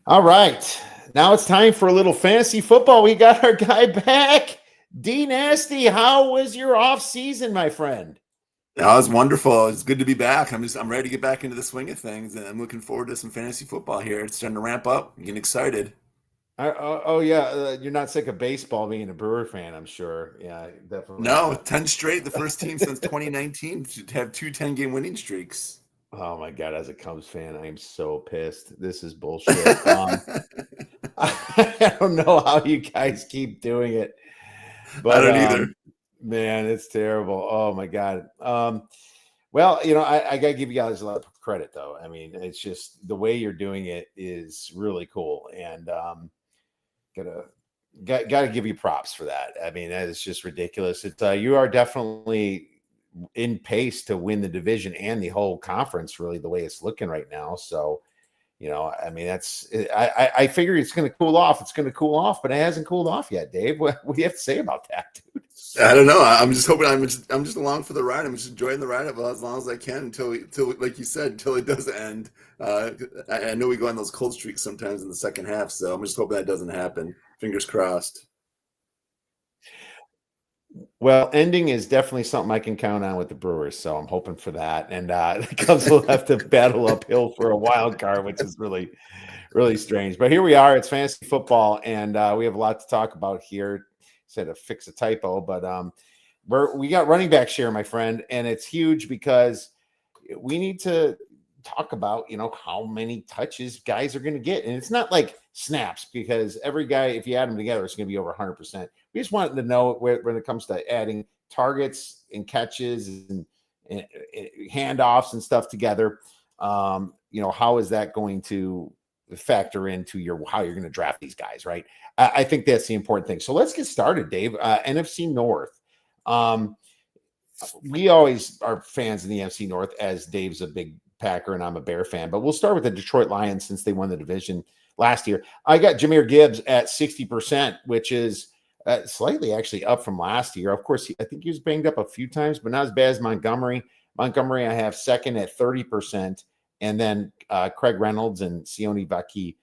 All right. Now it's time for a little fantasy football. We got our guy back. D Nasty, how was your off season, my friend? That was wonderful. It's good to be back. I'm ready to get back into the swing of things, and I'm looking forward to some fantasy football here. It's starting to ramp up. I'm getting excited. Oh yeah, you're not sick of baseball being a Brewer fan, I'm sure. Yeah, definitely. No, 10 straight, the first team since 2019 to have two 10-game winning streaks. Oh my God, as a Cubs fan, I am so pissed. This is bullshit. I don't know how you guys keep doing it, I but don't either. man, it's terrible. Oh my God. Well, I gotta give you guys a lot of credit though. I mean, it's just the way you're doing it is really cool, and gotta gotta give you props for that. I mean, that is just ridiculous. It's you are definitely in pace to win the division and the whole conference, really, the way it's looking right now. So, I mean, I figure it's going to cool off. It's going to cool off, but it hasn't cooled off yet, Dave. What do you have to say about that, dude? I don't know. I'm just hoping I'm just along for the ride. I'm just enjoying the ride as long as I can until like you said, until it does end. I know we go on those cold streaks sometimes in the second half, so I'm just hoping that doesn't happen. Fingers crossed. Well, ending is definitely something I can count on with the Brewers, so I'm hoping for that. And the Cubs will have to battle uphill for a wild card, which is really, really strange. But here we are. It's fantasy football, and we have a lot to talk about here. Said to fix a typo, but we got running back share, my friend, and it's huge because we need to talk about how many touches guys are going to get, and it's not like snaps because every guy, if you add them together, it's going to be over 100%. We just wanted to know when it comes to adding targets and catches and handoffs and stuff together. How is that going to factor into how you're going to draft these guys, right? I think that's the important thing. So let's get started, Dave. NFC North. We always are fans of the NFC North, as Dave's a big Packer and I'm a Bear fan, but we'll start with the Detroit Lions since they won the division last year. I got Jahmyr Gibbs at 60%, which is slightly actually up from last year. Of course, I think he was banged up a few times, but not as bad as Montgomery. Montgomery, I have second at 30%, and then Craig Reynolds and Sione Vaki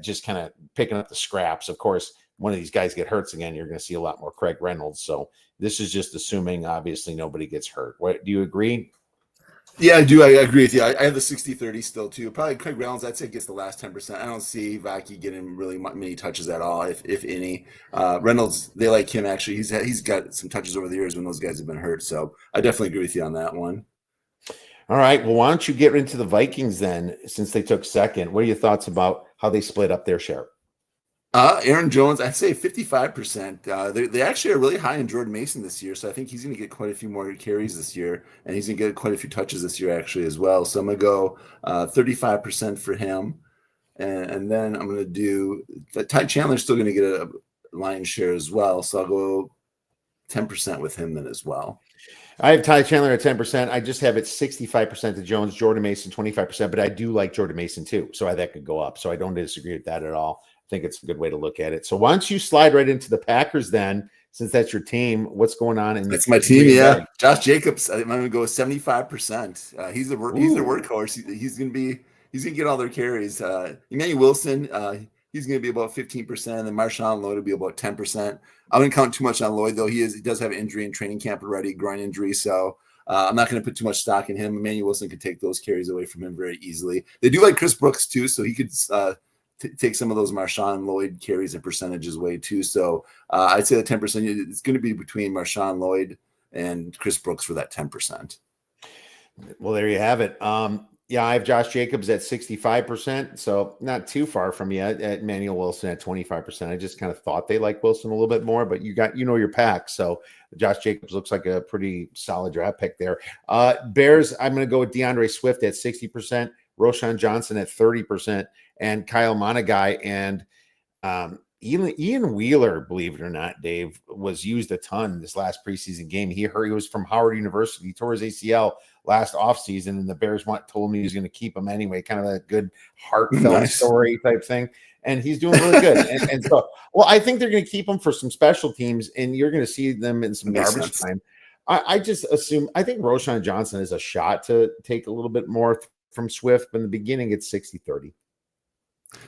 just kind of picking up the scraps. Of course, one of these guys get hurt again, you're going to see a lot more Craig Reynolds. So this is just assuming, obviously, nobody gets hurt. What do you agree? Yeah, I do. I agree with you. I have the 60-30 still too. Probably Craig Reynolds, I'd say gets the last 10%. I don't see Vaki getting really many touches at all, if any. Reynolds, they like him actually. He's got some touches over the years when those guys have been hurt. So I definitely agree with you on that one. All right. Well, why don't you get into the Vikings then, since they took second? What are your thoughts about how they split up their share? Aaron Jones, I'd say 55%. They actually are really high in Jordan Mason this year, so I think he's going to get quite a few more carries this year, and he's going to get quite a few touches this year actually as well. So I'm going to go 35% for him, and then I'm going to do Ty Chandler's still going to get a lion's share as well, so I'll go 10% with him then as well. I have Ty Chandler at 10%. I just have it 65% to Jones, Jordan Mason 25%, but I do like Jordan Mason too. So that could go up. So I don't disagree with that at all. I think it's a good way to look at it. So why don't you slide right into the Packers then, since that's your team? What's going on? That's my team, yeah. Josh Jacobs, I'm going to go 75%. He's their workhorse. He's going to get all their carries. Emmanuel Wilson, he's going to be about 15%, and then Marshawn Lloyd will be about 10%. I wouldn't count too much on Lloyd, though. He does have an injury in training camp already, groin injury, so I'm not going to put too much stock in him. Emmanuel Wilson could take those carries away from him very easily. They do like Chris Brooks, too, so he could take some of those Marshawn Lloyd carries and percentages away, too. So I'd say the 10%, it's going to be between Marshawn Lloyd and Chris Brooks for that 10%. Well, there you have it. Yeah, I have Josh Jacobs at 65%, so not too far from you at Manuel Wilson at 25%. I just kind of thought they liked Wilson a little bit more, but you know your pack. So Josh Jacobs looks like a pretty solid draft pick there. Bears, I'm going to go with DeAndre Swift at 60%, Roshan Johnson at 30%, and Kyle Monagai and Ian Wheeler, believe it or not, Dave, was used a ton this last preseason game. He was from Howard University. He tore his ACL last offseason, and the Bears told me he was going to keep him anyway, kind of a good heartfelt story type thing. And he's doing really good. and so, well, I think they're going to keep him for some special teams, and you're going to see them in some garbage time. I just assume, I think Roshan Johnson is a shot to take a little bit more from Swift, but in the beginning, it's 60-30.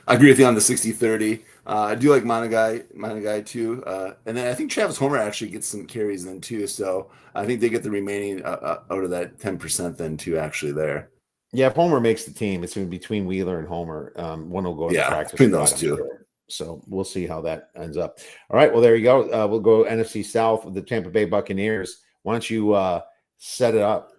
I agree with you on the 60-30. I do like Monagai too. And then I think Travis Homer actually gets some carries then too. So I think they get the remaining out of that 10% then too, actually there. Yeah, if Homer makes the team, it's going to be between Wheeler and Homer. One will go in the Yeah, practice between those squad, I'm two. sure. So we'll see how that ends up. All right. Well, there you go. We'll go NFC South with the Tampa Bay Buccaneers. Why don't you set it up?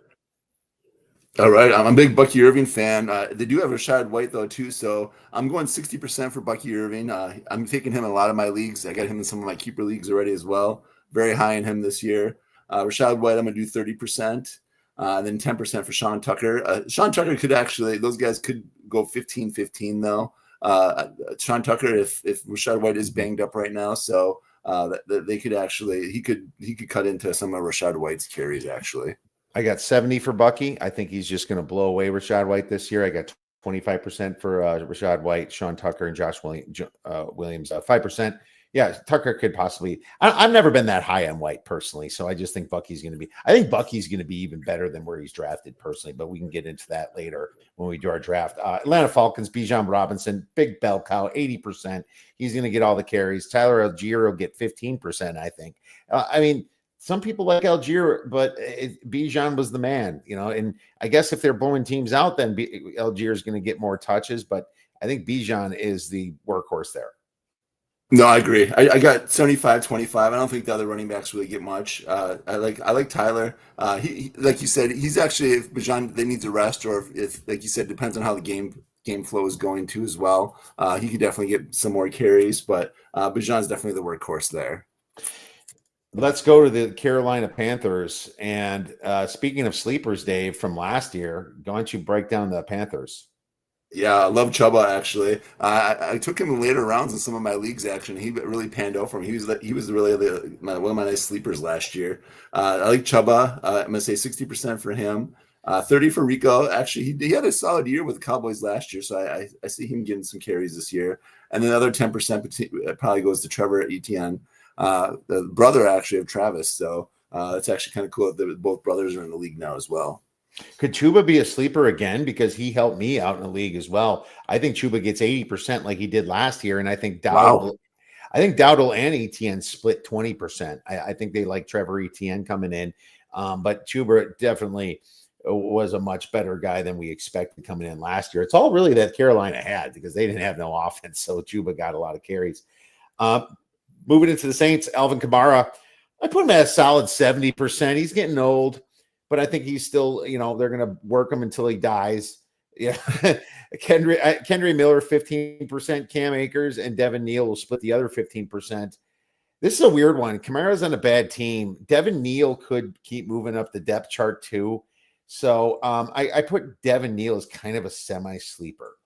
All right, I'm a big Bucky Irving fan. They do have Rashad White though too, so I'm going 60% for Bucky Irving. I'm taking him in a lot of my leagues. I got him in some of my keeper leagues already as well. Very high in him this year. Rashad White, I'm gonna do 30%, and then 10% for Sean Tucker. Sean Tucker could actually; those guys could go 15-15 though. Sean Tucker, if Rashad White is banged up right now, so they could actually he could cut into some of Rashad White's carries actually. I got 70 for Bucky. I think he's just going to blow away Rashad White this year. I got 25% for Rashad White, Sean Tucker, and Josh Williams. 5%. Yeah, Tucker could possibly. I've never been that high on White personally, so I just think Bucky's going to be. I think Bucky's going to be even better than where he's drafted personally, but we can get into that later when we do our draft. Atlanta Falcons, Bijan Robinson, big bell cow, 80%. He's going to get all the carries. Tyler Algier will get 15%, I think. I mean, some people like Algier, but Bijan was the man, and I guess if they're blowing teams out, then Algier is going to get more touches, but I think Bijan is the workhorse there. No, I agree. I got 75-25. I don't think the other running backs really get much. I like Tyler. He like you said, he's actually if Bijan they need to rest, or if like you said, depends on how the game flow is going too as well. He could definitely get some more carries, but Bijan's definitely the workhorse there. Let's go to the Carolina Panthers. And speaking of sleepers, Dave, from last year, why don't you break down the Panthers? Yeah, I love Chuba actually. I took him in later rounds in some of my leagues. Actually, he really panned out for me. He was really one of my nice sleepers last year. I like Chuba. I'm gonna say 60% for him. 30 for Rico. Actually, he had a solid year with the Cowboys last year, so I see him getting some carries this year. And then another 10% probably goes to Trevor Etienne, the brother actually of Travis. So it's actually kind of cool that both brothers are in the league now as well. Could Chuba be a sleeper again? Because he helped me out in the league as well. I think Chuba gets 80% like he did last year. And I think Dowdle and Etienne split 20%. I think they like Trevor Etienne coming in. But Chuba definitely was a much better guy than we expected coming in last year. It's all really that Carolina had because they didn't have no offense. So Chuba got a lot of carries. Moving into the Saints, Alvin Kamara, I put him at a solid 70%. He's getting old, but I think he's still, they're going to work him until he dies. Yeah. Kendry Miller, 15%, Cam Akers and Devin Neal will split the other 15%. This is a weird one. Kamara's on a bad team. Devin Neal could keep moving up the depth chart too. So I put Devin Neal as kind of a semi-sleeper.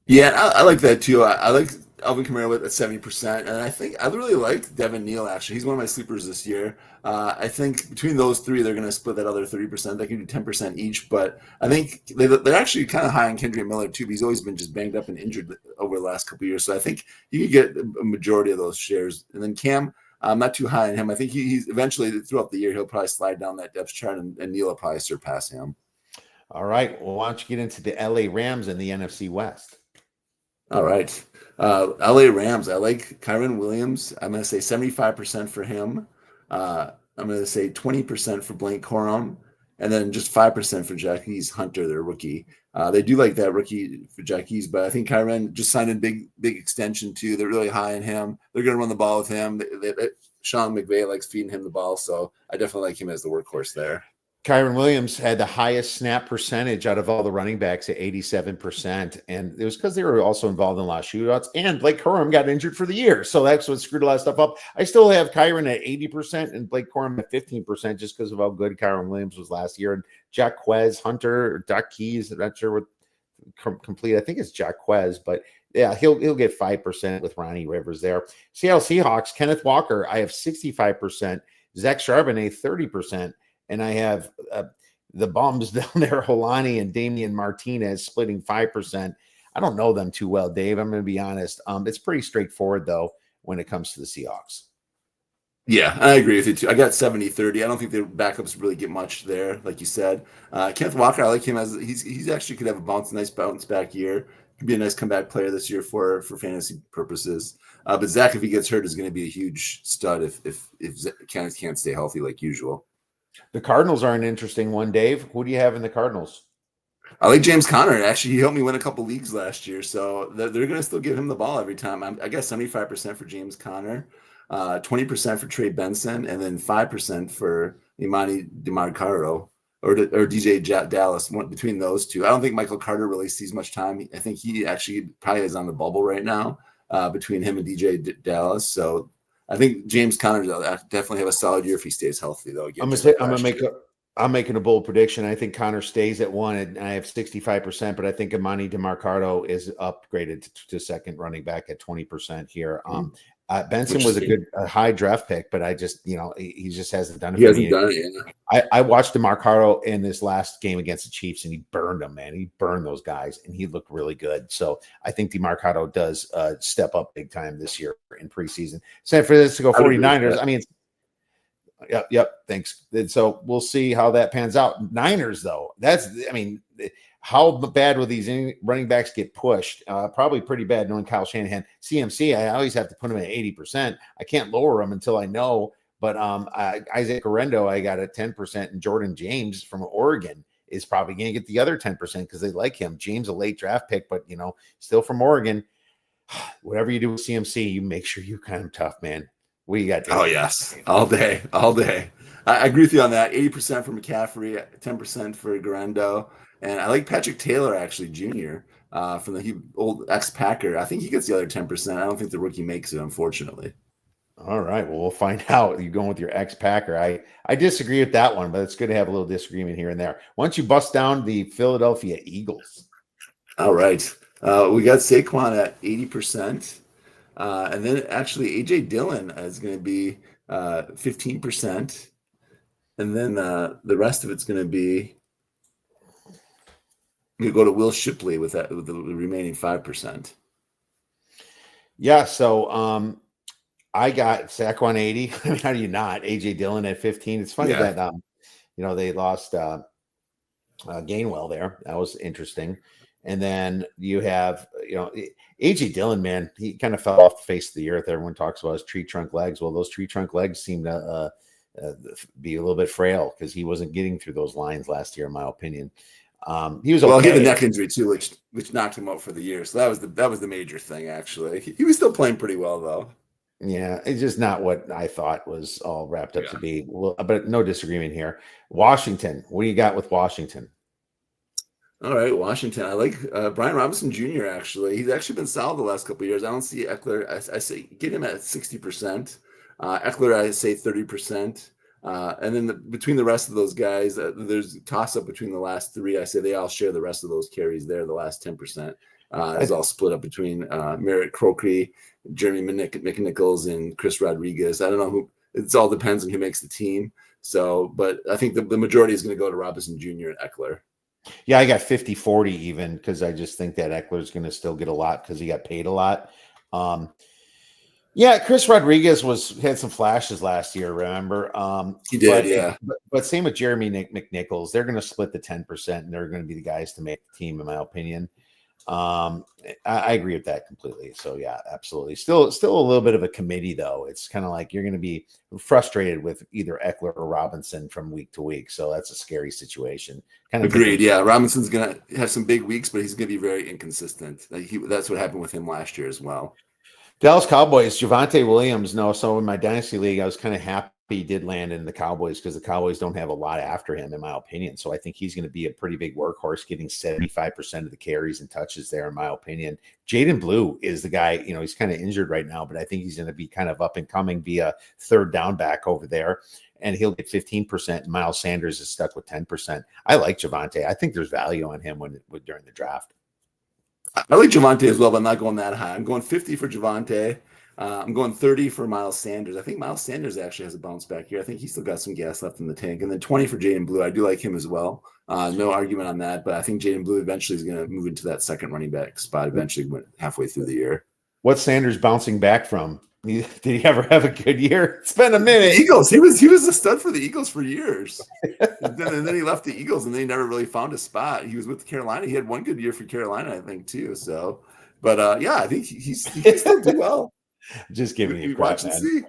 Yeah, I like that too. I like Alvin Kamara with at 70%, and I think I really like Devin Neal. Actually, he's one of my sleepers this year. I think between those three, they're going to split that other 30%. They can do 10% each, but I think they're actually kind of high on Kendrick Miller too. But he's always been just banged up and injured over the last couple of years, so I think you can get a majority of those shares. And then Cam, I'm not too high on him. I think he's eventually throughout the year he'll probably slide down that depth chart, and Neal will probably surpass him. All right. Well, why don't you get into the LA Rams and the NFC West? All right. LA Rams. I like Kyron Williams. I'm going to say 75% for him. I'm going to say 20% for Blake Corum, and then just 5% for Jaquez Hunter, their rookie. They do like that rookie for Jaquez, but I think Kyron just signed a big extension too. They're really high on him. They're going to run the ball with him. Sean McVay likes feeding him the ball, so I definitely like him as the workhorse there. Kyron Williams had the highest snap percentage out of all the running backs at 87%. And it was because they were also involved in a lot of shootouts. And Blake Corum got injured for the year. So that's what screwed a lot of stuff up. I still have Kyron at 80% and Blake Corum at 15% just because of how good Kyron Williams was last year. And Jaquez Hunter, or Doc Keys, I'm not sure what complete. I think it's Jaquez, but yeah, he'll get 5% with Ronnie Rivers there. Seattle Seahawks, Kenneth Walker, I have 65%. Zach Charbonnet, 30%. And I have the bums down there, Holani and Damian Martinez splitting 5%. I don't know them too well, Dave. I'm going to be honest. It's pretty straightforward, though, when it comes to the Seahawks. Yeah, I agree with you too. I got 70-30. I don't think the backups really get much there, like you said. Kenneth Walker, I like him as he's actually could have a nice bounce back year. Could be a nice comeback player this year for fantasy purposes. But Zach, if he gets hurt, is going to be a huge stud if Kenneth can't stay healthy like usual. The Cardinals are an interesting one, Dave. Who do you have in the Cardinals? I like James Conner. Actually, he helped me win a couple leagues last year, so they're going to still give him the ball every time. I got 75% for James Conner, 20% for Trey Benson, and then 5% for Imani DeMarcaro or DJ Dallas. Between those two, I don't think Michael Carter really sees much time. I think he actually probably is on the bubble right now between him and DJ Dallas. So I think James Conner definitely have a solid year if he stays healthy, though. I'm making a bold prediction. I think Connor stays at 1, and I have 65%, but I think Imani DeMarcaro is upgraded to second running back at 20% here. Benson was a high draft pick, but I just, he just hasn't done it. He hasn't done it yet. I watched DeMarcaro in this last game against the Chiefs, and he burned them, man. He burned those guys, and he looked really good. So I think DeMarcaro does step up big time this year in preseason. San Francisco 49ers, I mean, Yep. Thanks. And so we'll see how that pans out. Niners, though, how bad will these running backs get pushed? Probably pretty bad knowing Kyle Shanahan. CMC, I always have to put him at 80%. I can't lower him until I know. But Isaac Orendo, I got at 10%. And Jordan James from Oregon is probably going to get the other 10% because they like him. James, a late draft pick, but, still from Oregon. Whatever you do with CMC, you make sure you kind of tough, man. We got Oh yes, all day. I agree with you on that. 80% for McCaffrey, 10% for Garando, and I like Patrick Taylor actually Jr. From the old ex-Packer. I think he gets the other 10%. I don't think the rookie makes it, unfortunately. All right, well, we'll find out. You're going with your ex-Packer. I disagree with that one, but it's good to have a little disagreement here and there. Why don't you bust down the Philadelphia Eagles? All right, we got Saquon at 80%. And then actually A.J. Dillon is going to be 15%. And then the rest of it's going to be you go to Will Shipley with the remaining 5%. Yeah, so I got Saquon 80. I mean, how do you not? A.J. Dillon at 15. It's funny that they lost Gainwell there. That was interesting. And then you have, A.J. Dillon, man, he kind of fell off the face of the earth. Everyone talks about his tree trunk legs. Well, those tree trunk legs seem to be a little bit frail because he wasn't getting through those lines last year, in my opinion. He was okay. Well, he had the neck injury too, which knocked him out for the year. So that was the major thing, actually. He was still playing pretty well, though. Yeah, it's just not what I thought was all wrapped up to be. Well, but no disagreement here. Washington, what do you got with Washington? All right, Washington. I like Brian Robinson Jr. Actually, he's actually been solid the last couple of years. I don't see Eckler. I say get him at 60%. Eckler, I say 30%. And then between the rest of those guys, there's a toss up between the last three. I say they all share the rest of those carries there. The last 10% is all split up between Merritt Crocrey, Jeremy McNichols, and Chris Rodriguez. I don't know who. It all depends on who makes the team. So, but I think the majority is going to go to Robinson Jr. and Eckler. Yeah, I got 50-40 even because I just think that Eckler is going to still get a lot because he got paid a lot. Yeah, Chris Rodriguez had some flashes last year, remember? He did, But same with Jeremy McNichols. They're going to split the 10%, and they're going to be the guys to make the team, in my opinion. I agree with that completely. So, yeah, absolutely. Still a little bit of a committee, though. It's kind of like you're going to be frustrated with either Eckler or Robinson from week to week. So that's a scary situation. Agreed. Yeah, Robinson's going to have some big weeks, but he's going to be very inconsistent. That's what happened with him last year as well. Dallas Cowboys, Javonte Williams. No, so in my dynasty league, I was kind of happy he did land in the Cowboys because the Cowboys don't have a lot after him, in my opinion. So I think he's going to be a pretty big workhorse, getting 75% of the carries and touches there, in my opinion. Jaden Blue is the guy, he's kind of injured right now, but I think he's going to be kind of up and coming, be a third down back over there. And he'll get 15%. Miles Sanders is stuck with 10%. I like Javonte. I think there's value on him during the draft. I like Javonte as well, but I'm not going that high. I'm going 50 for Javonte. I'm going 30 for Miles Sanders. I think Miles Sanders actually has a bounce back here. I think he's still got some gas left in the tank. And then 20 for Jaden Blue. I do like him as well. No argument on that, but I think Jaden Blue eventually is going to move into that second running back spot eventually halfway through the year. What's Sanders bouncing back from? Did he ever have a good year? It's been a The minute. Eagles. He was a stud for the Eagles for years. And then he left the Eagles, and they never really found a spot. He was with Carolina. He had one good year for Carolina, I think, too. So, but yeah, I think he can still do well. Just giving you We crap, watch and man. see.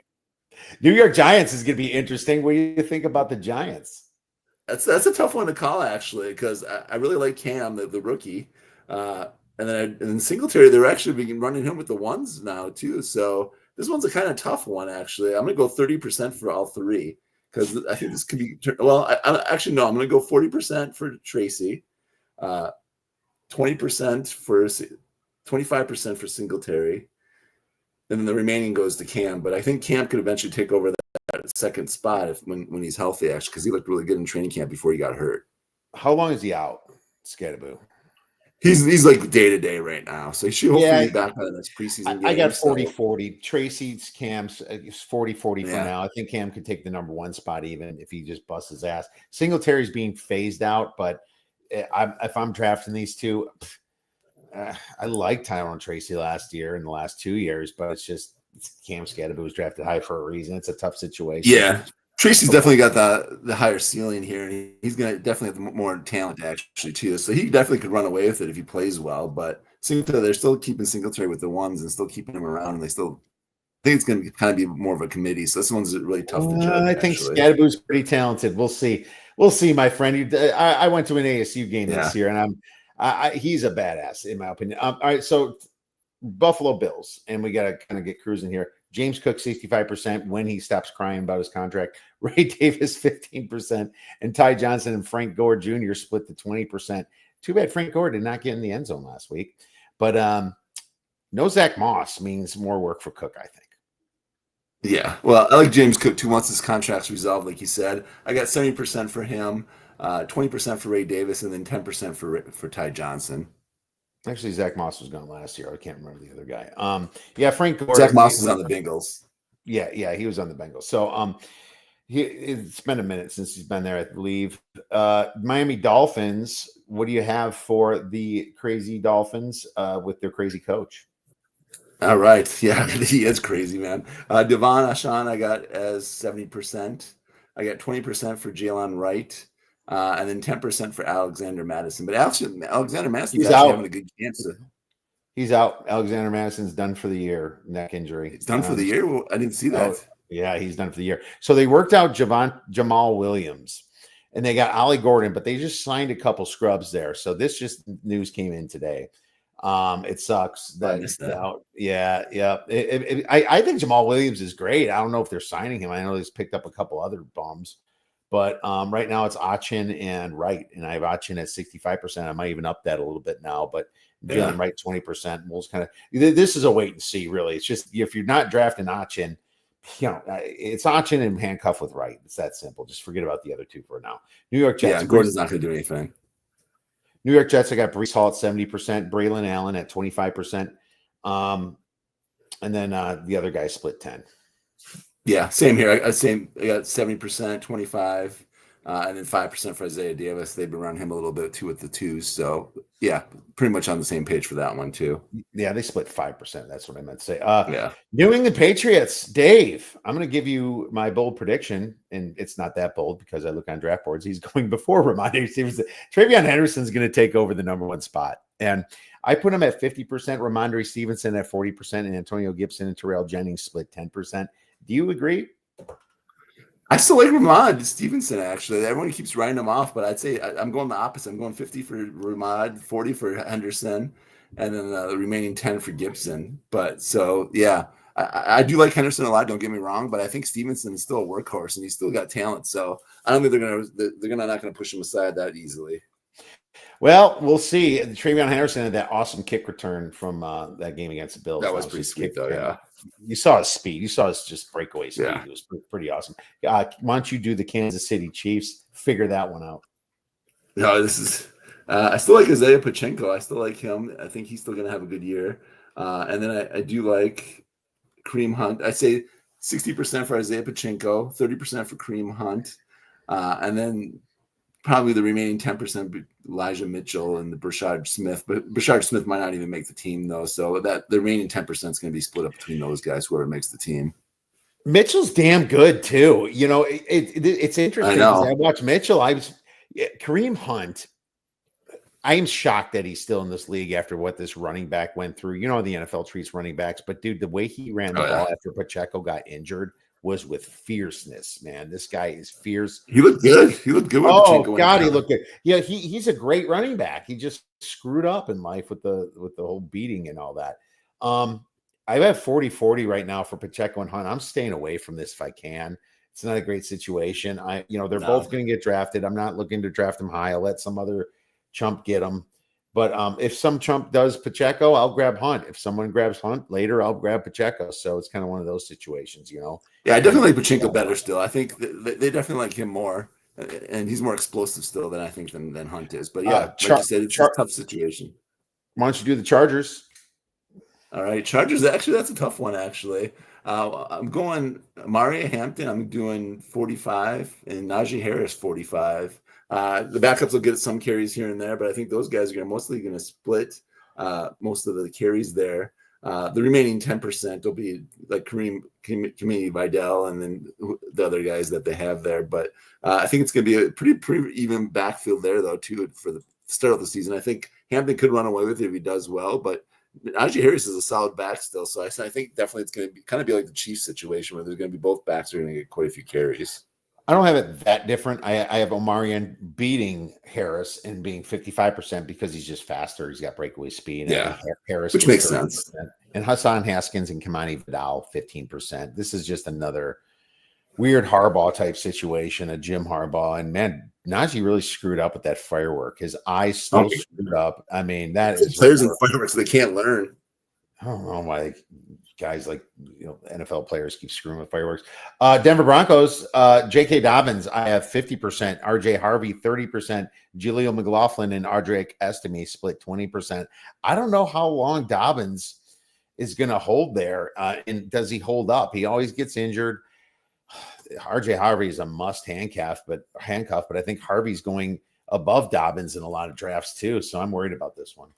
New York Giants is going to be interesting. What do you think about the Giants? That's a tough one to call, actually, because I really like Cam, the rookie, and then Singletary. They're actually been running him with the ones now too. So this one's a kind of tough one, actually. I'm going to go 30% for all three because I think this could be. Well, I actually no, I'm going to go 40% for Tracy, 20% for 25% for Singletary, and then the remaining goes to Cam. But I think Cam could eventually take over that second spot when he's healthy, actually, because he looked really good in training camp before he got hurt. How long is he out, Scadaboo? He's like day to day right now, so he should hopefully Yeah, be back by the next preseason game. I got so 40-40. Tracy's Cam's 40-40 for Yeah. now. I think Cam could take the number one spot even if he just busts his ass. Singletary's being phased out, but if I'm drafting these two, I like Tyrone Tracy last year and the last 2 years, but it's Cam Scadaboo was drafted high for a reason. It's a tough situation. Yeah, Tracy's definitely got the higher ceiling here, and he's gonna definitely have more talent actually too. So he definitely could run away with it if he plays well. But Singletary, they're still keeping Singletary with the ones and still keeping him around, and I think it's going to kind of be more of a committee. So this one's really tough to judge. I think Scadaboo's pretty talented. We'll see. We'll see, my friend. I went to an ASU game this year, and he's a badass in my opinion. All right, so Buffalo Bills, and we got to kind of get cruising here. James Cook 65% when he stops crying about his contract. Ray Davis 15%, and Ty Johnson and Frank Gore Jr. split to 20%. Too bad Frank Gore did not get in the end zone last week, but no Zach Moss means more work for Cook, I think. Yeah, well, I like James Cook too. Once his contract's resolved, like you said, I got 70% for him, 20% for Ray Davis, and then 10% for Ty Johnson. Actually, Zach Moss was gone last year. I can't remember the other guy. Yeah, Frank Gore. Zach Moss is on the Bengals. Yeah, he was on the Bengals. So, it's been a minute since he's been there, I believe. Miami Dolphins. What do you have for the crazy Dolphins with their crazy coach? All right. Yeah, he is crazy, man. Devon Achane, I got as 70%. I got 20% for Jalen Wright, and then 10% for Alexander Madison. But Alexander Madison's actually having a good chance. He's out. Alexander Madison's done for the year, neck injury. He's done for the year? Well, I didn't see that. Yeah, he's done for the year. So they worked out Jamal Williams, and they got Ollie Gordon, but they just signed a couple scrubs there. So this just news came in today. It sucks that. Yeah. I think Jamal Williams is great. I don't know if they're signing him. I know he's picked up a couple other bums, but right now it's Achane and Wright, and I have Achane at 65%. I might even up that a little bit now, but Jalen Wright 20%. We'll kind of this is a wait and see. Really, it's just if you're not drafting Achane, it's Achane and handcuff with Wright. It's that simple. Just forget about the other two for now. New York Jets. Yeah, Gordon's not going to do anything. New York Jets, I got Breece Hall at 70%, Braylon Allen at 25%. And then the other guy split 10. Yeah, same here. I got 70%, 25, and then 5% for Isaiah Davis. They've been running him a little bit too with the twos. So yeah, pretty much on the same page for that one too. Yeah, they split 5%. That's what I meant to say. Yeah. New England Patriots, Dave. I'm going to give you my bold prediction, and it's not that bold because I look on draft boards. He's going before Ramondre Stevenson. TreVeyon Henderson's going to take over the number one spot, and I put him at 50%. Ramondre Stevenson at 40%, and Antonio Gibson and Terrell Jennings split 10%. Do you agree? I still like Ramond Stevenson, actually. Everyone keeps writing him off, but I'd say I'm going the opposite. I'm going 50 for Ramond, 40 for Henderson, and then the remaining 10 for Gibson. But so, yeah, I do like Henderson a lot. Don't get me wrong, but I think Stevenson is still a workhorse, and he's still got talent. So I don't think they're not going to push him aside that easily. Well, we'll see. TreVeyon Henderson had that awesome kick return from that game against the Bills. That was pretty sweet, though, yeah. You saw his speed. You saw his just breakaway speed. Yeah. It was pretty awesome. Why don't you do the Kansas City Chiefs? Figure that one out. No, this is I still like Isaiah Pacheco. I still like him. I think he's still going to have a good year. And then I do like Kareem Hunt. I say 60% for Isaiah Pacheco, 30% for Kareem Hunt. And then probably the remaining 10%, Elijah Mitchell and the Brashard Smith. But Brashard Smith might not even make the team, though. So that the remaining 10% is going to be split up between those guys, whoever makes the team. Mitchell's damn good too. It's interesting because I watched Mitchell. Kareem Hunt. I am shocked that he's still in this league after what this running back went through. You know, the NFL treats running backs, but dude, the way he ran the ball after Pacheco got injured was with fierceness, man. This guy is fierce. He looked good. He looked good. Oh God, he looked good. Yeah, he's a great running back. He just screwed up in life with the whole beating and all that. I have 40-40 right now for Pacheco and Hunt. I'm staying away from this if I can. It's not a great situation. They're both going to get drafted. I'm not looking to draft them high. I'll let some other chump get them. But if some chump does Pacheco, I'll grab Hunt. If someone grabs Hunt later, I'll grab Pacheco. So it's kind of one of those situations, Yeah, I definitely like Pacheco better still. I think they definitely like him more, and he's more explosive still than I think than Hunt is. But yeah, like you said, it's a tough situation. Why don't you do the Chargers? All right, Chargers. Actually, that's a tough one. Actually, I'm going Maria Hampton. I'm doing 45, and Najee Harris 45. The backups will get some carries here and there, but I think those guys are mostly going to split most of the carries there. The remaining 10% will be like Kamini Vidal and then the other guys that they have there. But I think it's going to be a pretty even backfield there, though, too, for the start of the season. I think Hampton could run away with it if he does well, but Najee Harris is a solid back still. So I think definitely it's going to kind of be like the Chiefs situation where there's going to be both backs are going to get quite a few carries. I don't have it that different. I have Omarion beating Harris and being 55% because he's just faster. He's got breakaway speed. Yeah, Harris, which makes sense. And Hassan Haskins and Kamani Vidal 15%. This is just another weird Harbaugh type situation, a Jim Harbaugh. And man, Najee really screwed up with that firework. His eyes still screwed up. I mean, that is players in fireworks they can't learn. I don't know why guys like NFL players keep screwing with fireworks. Denver Broncos, J.K. Dobbins, I have 50%, R.J. Harvey 30%, Jaleel McLaughlin and Ardrick Estime split 20%. I don't know how long Dobbins is going to hold there, and does he hold up? He always gets injured. R.J. Harvey is a must handcuff, but I think Harvey's going above Dobbins in a lot of drafts too, so I'm worried about this one.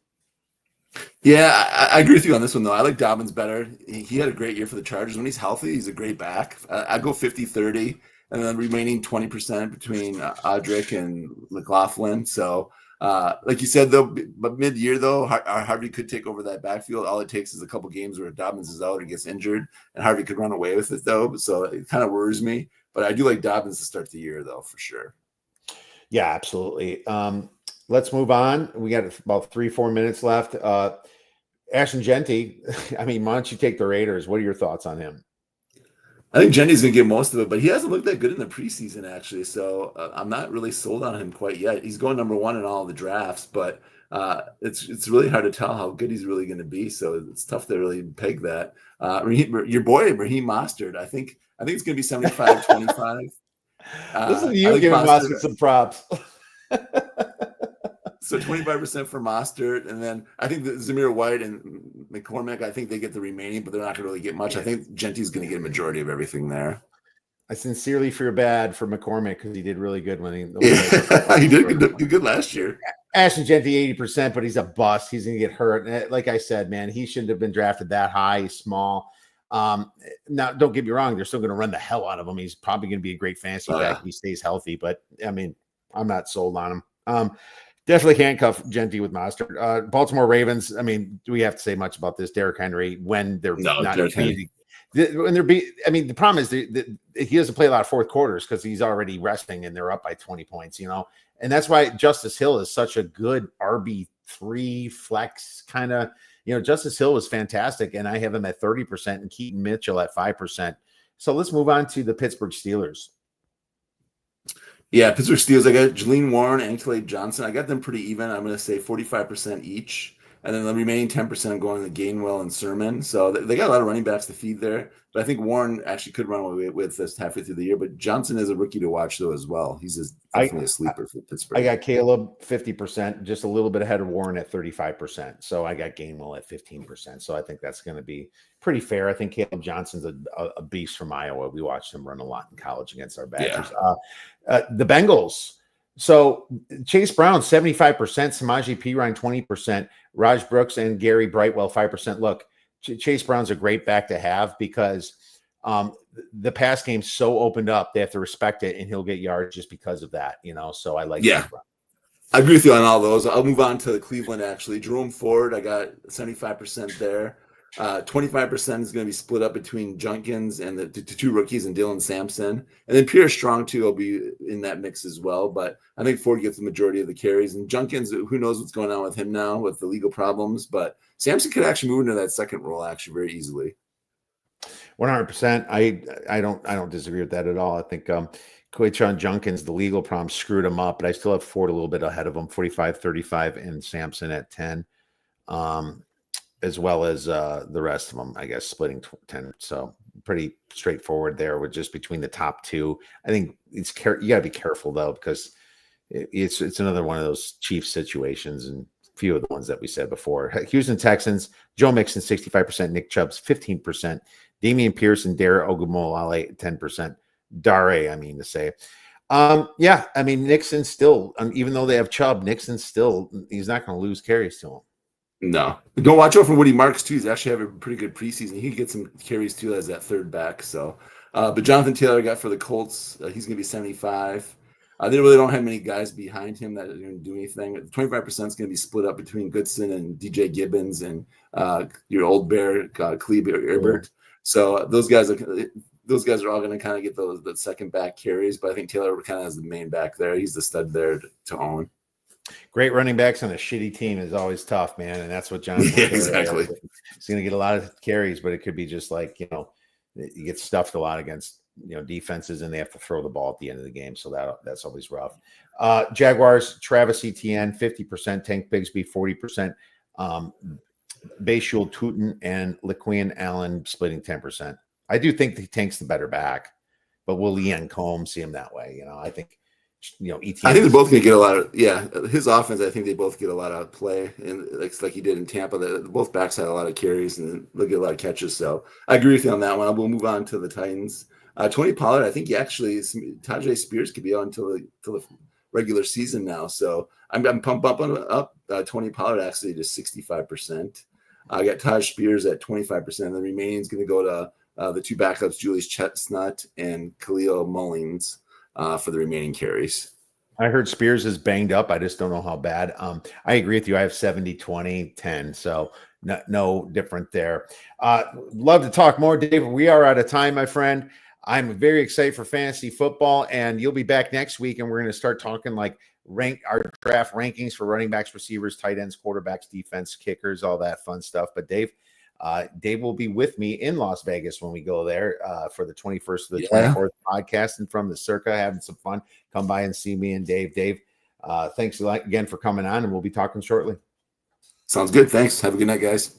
Yeah, I agree with you on this one, though. I like Dobbins better. He had a great year for the Chargers. When he's healthy, he's a great back. I go 50-30, and then remaining 20% between Ardrick and McLaughlin. So, like you said, though, but mid-year, though, Harvey could take over that backfield. All it takes is a couple games where Dobbins is out or gets injured, and Harvey could run away with it, though. So it kind of worries me. But I do like Dobbins to start the year, though, for sure. Yeah, absolutely. Let's move on. We got about 3-4 minutes left. Ashton Genty, I mean, why don't you take the Raiders? What are your thoughts on him? I think Genty's going to get most of it, but he hasn't looked that good in the preseason, actually. So I'm not really sold on him quite yet. He's going number one in all the drafts, but it's really hard to tell how good he's really going to be. So it's tough to really peg that. Your boy, Raheem Mostert, I think it's going to be 75-25. Listen to you giving Mostert some props. So 25% for Mostert, and then I think that Zamir White and McCormick, I think they get the remaining, but they're not going to really get much. I think Genty's going to get a majority of everything there. I sincerely feel bad for McCormick because he did really good when he did good last year. Ashton Genty 80%, but he's a bust. He's going to get hurt. Like I said, man, he shouldn't have been drafted that high. He's small. Now, don't get me wrong; they're still going to run the hell out of him. He's probably going to be a great fantasy back if he stays healthy. But I mean, I'm not sold on him. Definitely handcuff Genty with Mostert. Baltimore Ravens. I mean, do we have to say much about this? Derrick Henry when they're not beating. When they're I mean, the problem is that he doesn't play a lot of fourth quarters because he's already resting and they're up by 20 points. And that's why Justice Hill is such a good RB3 flex kind of. Justice Hill was fantastic, and I have him at 30% and Keaton Mitchell at 5%. So let's move on to the Pittsburgh Steelers. Yeah, Pittsburgh Steelers, I got Jalen Warren and Clay Johnson. I got them pretty even. I'm going to say 45% each. And then the remaining 10% I'm going to Gainwell and Sermon. So they got a lot of running backs to feed there. But I think Warren actually could run away with this halfway through the year. But Johnson is a rookie to watch, though, as well. He's definitely a sleeper for Pittsburgh. I got Caleb 50%, just a little bit ahead of Warren at 35%. So I got Gainwell at 15%. So I think that's going to be pretty fair. I think Caleb Johnson's a beast from Iowa. We watched him run a lot in college against our Badgers. Yeah. The Bengals, So Chase Brown, 75%, Samaje Perine, 20%, Raj Brooks and Gary Brightwell, 5%. Look, Chase Brown's a great back to have because the pass game's so opened up. They have to respect it, and he'll get yards just because of that, So I like Chase Brown. I agree with you on all those. I'll move on to Cleveland, actually. Jerome Ford, I got 75% there. 25% is going to be split up between Junkins and the two rookies and Dylan Sampson. And then Pierre Strong, too, will be in that mix as well. But I think Ford gets the majority of the carries. And Junkins, who knows what's going on with him now with the legal problems. But Sampson could actually move into that second role, actually, very easily. 100%. I don't disagree with that at all. I think Quaychon Junkins, the legal problem screwed him up, but I still have Ford a little bit ahead of him, 45, 35, and Sampson at 10, as well as the rest of them, I guess, splitting 10. So pretty straightforward there with just between the top two. I think you got to be careful, though, because it's another one of those Chiefs situations and a few of the ones that we said before. Houston Texans, Joe Mixon, 65%, Nick Chubb's 15%, Damian Pierce and Dare Ogumolale, 10%. Dare, I mean to say. Yeah, I mean, Nixon still, even though they have Chubb, Nixon still, he's not going to lose carries to him. No. Don't watch out for Woody Marks, too. He's actually having a pretty good preseason. He could get some carries, too, as that third back. So, but Jonathan Taylor got for the Colts. He's going to be 75. They really don't have many guys behind him that are going to do anything. 25% is going to be split up between Goodson and DJ Gibbons and your old bear, Cleve Herbert. So those guys are all going to kind of get the second back carries, but I think Taylor kind of has the main back there. He's the stud there to own. Great running backs on a shitty team is always tough, man, and that's what Jonathan Taylor exactly. He's going to get a lot of carries, but it could be just like you get stuffed a lot against defenses, and they have to throw the ball at the end of the game, so that's always rough. Jaguars, Travis Etienne, 50%, Tank Bigsby, 40%. Bayshul Tootin and LaQuinn Allen splitting 10%. I do think he Tank's the better back, but will Ian Combs see him that way? I think, Etienne. I think they're both going to get a lot of, his offense, I think they both get a lot of play, and like he did in Tampa. Both backs had a lot of carries, and they'll get a lot of catches. So I agree with you on that one. We'll move on to the Titans. Tony Pollard, I think Tajay Spears could be on until the regular season now. So I'm pumped up Tony Pollard actually to 65%. I got Taj Spears at 25%. The remaining is going to go to the two backups, Julius Chestnut and Khalil Mullins, for the remaining carries. I heard Spears is banged up. I just don't know how bad. I agree with you. I have 70, 20, 10. So no different there. Love to talk more, Dave. We are out of time, my friend. I'm very excited for fantasy football, and you'll be back next week, and we're going to start talking our draft rankings for running backs, receivers, tight ends, quarterbacks, defense, kickers, all that fun stuff. But Dave will be with me in Las Vegas when we go there for the 21st to the 24th podcast, and from the Circa, having some fun. Come by and see me and Dave. Dave, thanks again for coming on, and we'll be talking shortly. Sounds good. Thanks. Have a good night, guys.